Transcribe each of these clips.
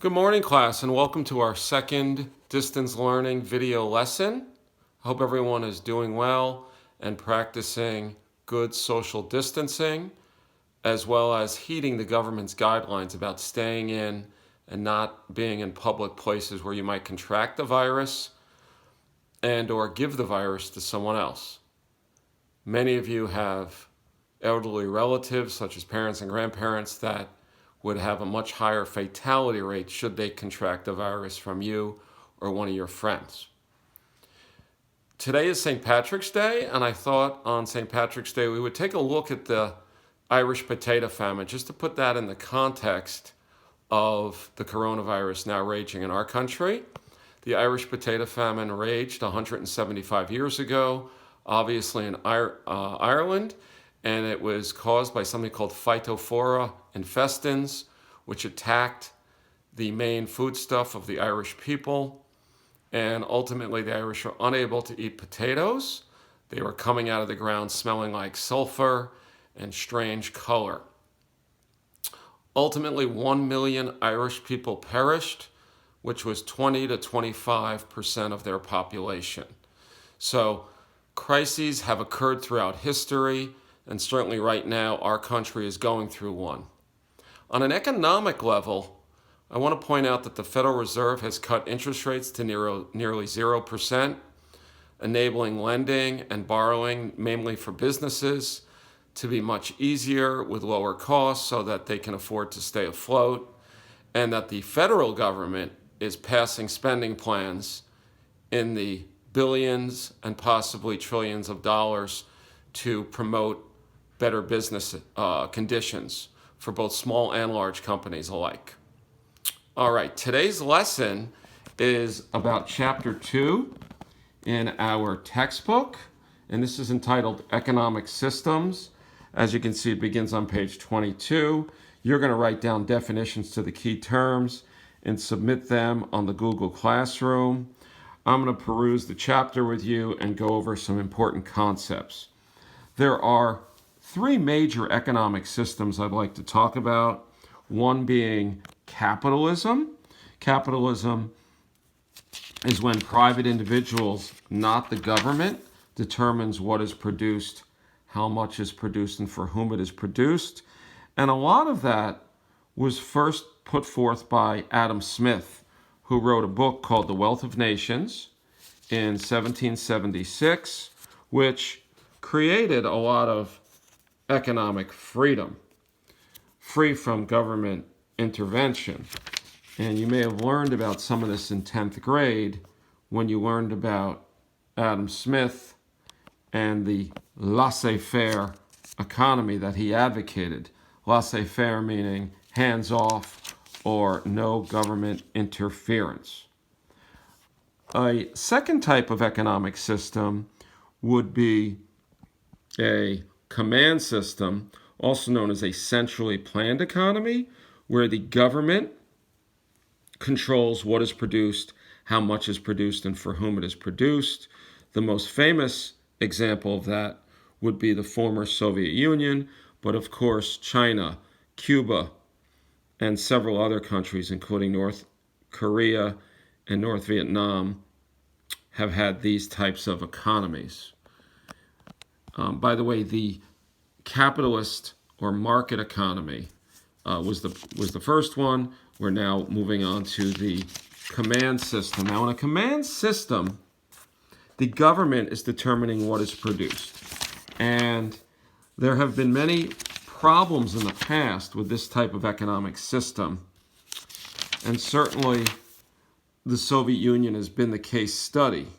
Good morning, class, and welcome to our second distance learning video lesson. I hope everyone is doing well and practicing good social distancing, as well as heeding the government's guidelines about staying in and not being in public places where you might contract the virus and or give the virus to someone else. Many of you have elderly relatives, such as parents and grandparents, that would have a much higher fatality rate should they contract the virus from you or one of your friends. Today is St. Patrick's Day, and I thought on St. Patrick's Day we would take a look at the Irish Potato Famine, just to put that in the context of the coronavirus now raging in our country. The Irish Potato Famine raged 175 years ago, obviously in Ireland, and it was caused by something called Phytophthora infestans, which attacked the main foodstuff of the Irish people. And ultimately, the Irish were unable to eat potatoes. They were coming out of the ground smelling like sulfur and strange color. Ultimately, 1 million Irish people perished, which was 20 to 25% of their population. So crises have occurred throughout history, and certainly right now our country is going through one. On an economic level, I want to point out that the Federal Reserve has cut interest rates to nearly 0%, enabling lending and borrowing, mainly for businesses, to be much easier with lower costs so that they can afford to stay afloat, and that the federal government is passing spending plans in the billions and possibly trillions of dollars to promote better business conditions for both small and large companies alike. All right, today's lesson is about Chapter 2 in our textbook, and this is entitled Economic Systems. As you can see, it begins on page 22. You're going to write down definitions to the key terms and submit them on the Google Classroom. I'm going to peruse the chapter with you and go over some important concepts. There are three major economic systems I'd like to talk about, one being capitalism. Capitalism is when private individuals, not the government, determines what is produced, how much is produced, and for whom it is produced. And a lot of that was first put forth by Adam Smith, who wrote a book called The Wealth of Nations in 1776, which created a lot of economic freedom, free from government intervention. And you may have learned about some of this in 10th grade when you learned about Adam Smith and the laissez-faire economy that he advocated. Laissez-faire meaning hands-off or no government interference. A second type of economic system would be a command system, also known as a centrally planned economy, where the government controls what is produced, how much is produced, and for whom it is produced. The most famous example of that would be the former Soviet Union, but of course China, Cuba, and several other countries, including North Korea and North Vietnam, have had these types of economies. By the way, the capitalist or market economy was the first one. We're now moving on to the command system. Now, in a command system, the government is determining what is produced. And there have been many problems in the past with this type of economic system. And certainly, the Soviet Union has been the case study.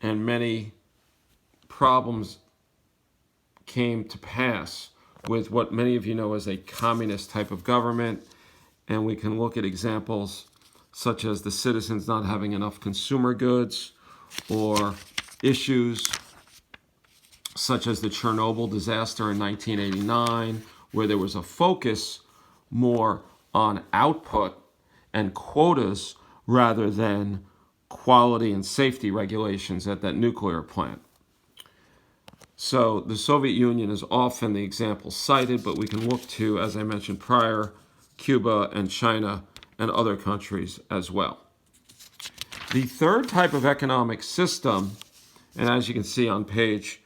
And many problems came to pass with what many of you know as a communist type of government. And we can look at examples such as the citizens not having enough consumer goods, or issues such as the Chernobyl disaster in 1989, where there was a focus more on output and quotas rather than quality and safety regulations at that nuclear plant. So the Soviet Union is often the example cited, but we can look to, as I mentioned prior, Cuba and China and other countries as well. The third type of economic system, and as you can see on page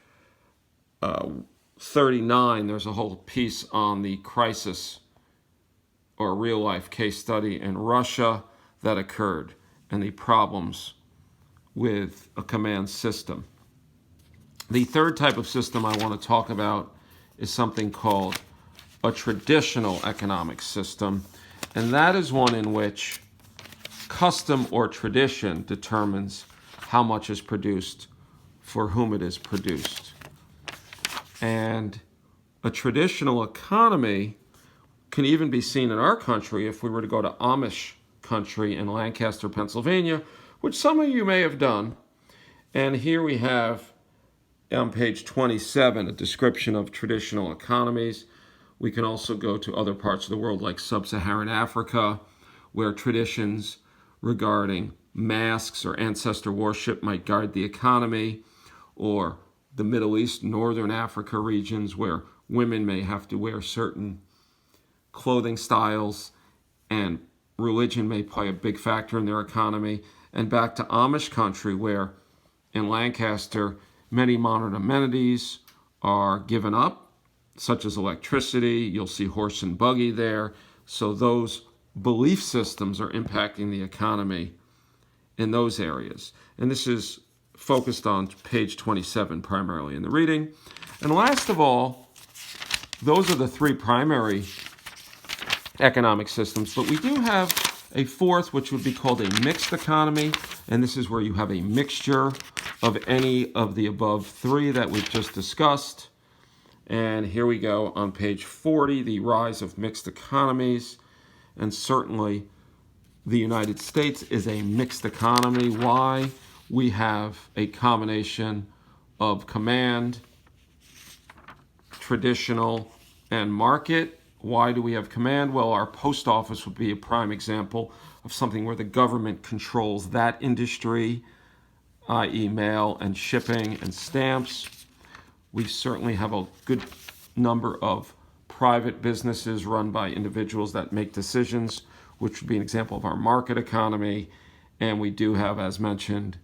39, there's a whole piece on the crisis or real-life case study in Russia that occurred and the problems with a command system. The third type of system I want to talk about is something called a traditional economic system, and that is one in which custom or tradition determines how much is produced for whom it is produced. And a traditional economy can even be seen in our country if we were to go to Amish country in Lancaster, Pennsylvania, which some of you may have done. And here we have on page 27 a description of traditional economies. We can also go to other parts of the world like sub-Saharan Africa, where traditions regarding masks or ancestor worship might guide the economy, or the Middle East, Northern Africa regions where women may have to wear certain clothing styles and religion may play a big factor in their economy. And back to Amish country where in Lancaster many modern amenities are given up, such as electricity. You'll see horse and buggy there. So those belief systems are impacting the economy in those areas. And this is focused on page 27 primarily in the reading. And last of all, those are the three primary economic systems, but we do have a fourth, which would be called a mixed economy, and this is where you have a mixture of any of the above three that we've just discussed. And here we go on page 40, the rise of mixed economies. And certainly the United States is a mixed economy. Why? We have a combination of command, traditional, and market. Why do we have command? Well, our post office would be a prime example of something where the government controls that industry, i.e. mail and shipping and stamps. We certainly have a good number of private businesses run by individuals that make decisions, which would be an example of our market economy. And we do have, as mentioned,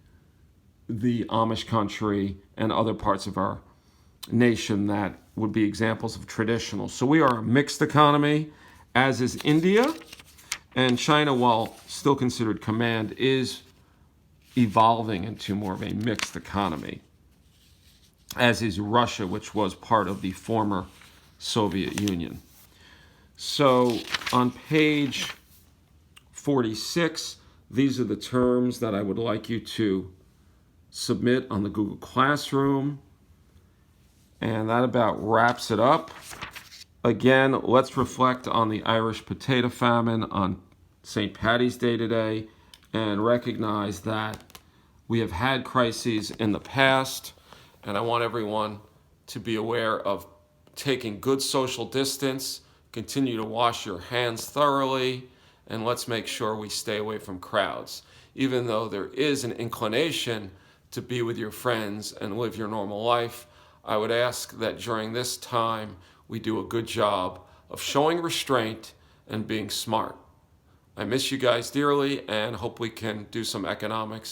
the Amish country and other parts of our nation that would be examples of traditional. So we are a mixed economy, as is India. And China, while still considered command, is evolving into more of a mixed economy, as is Russia, which was part of the former Soviet Union. So on page 46, these are the terms that I would like you to submit on the Google Classroom. And that about wraps it up. Again, let's reflect on the Irish Potato Famine on St. Paddy's Day today and recognize that we have had crises in the past, and I want everyone to be aware of taking good social distance, continue to wash your hands thoroughly, and let's make sure we stay away from crowds. Even though there is an inclination to be with your friends and live your normal life, I would ask that during this time we do a good job of showing restraint and being smart. I miss you guys dearly and hope we can do some economics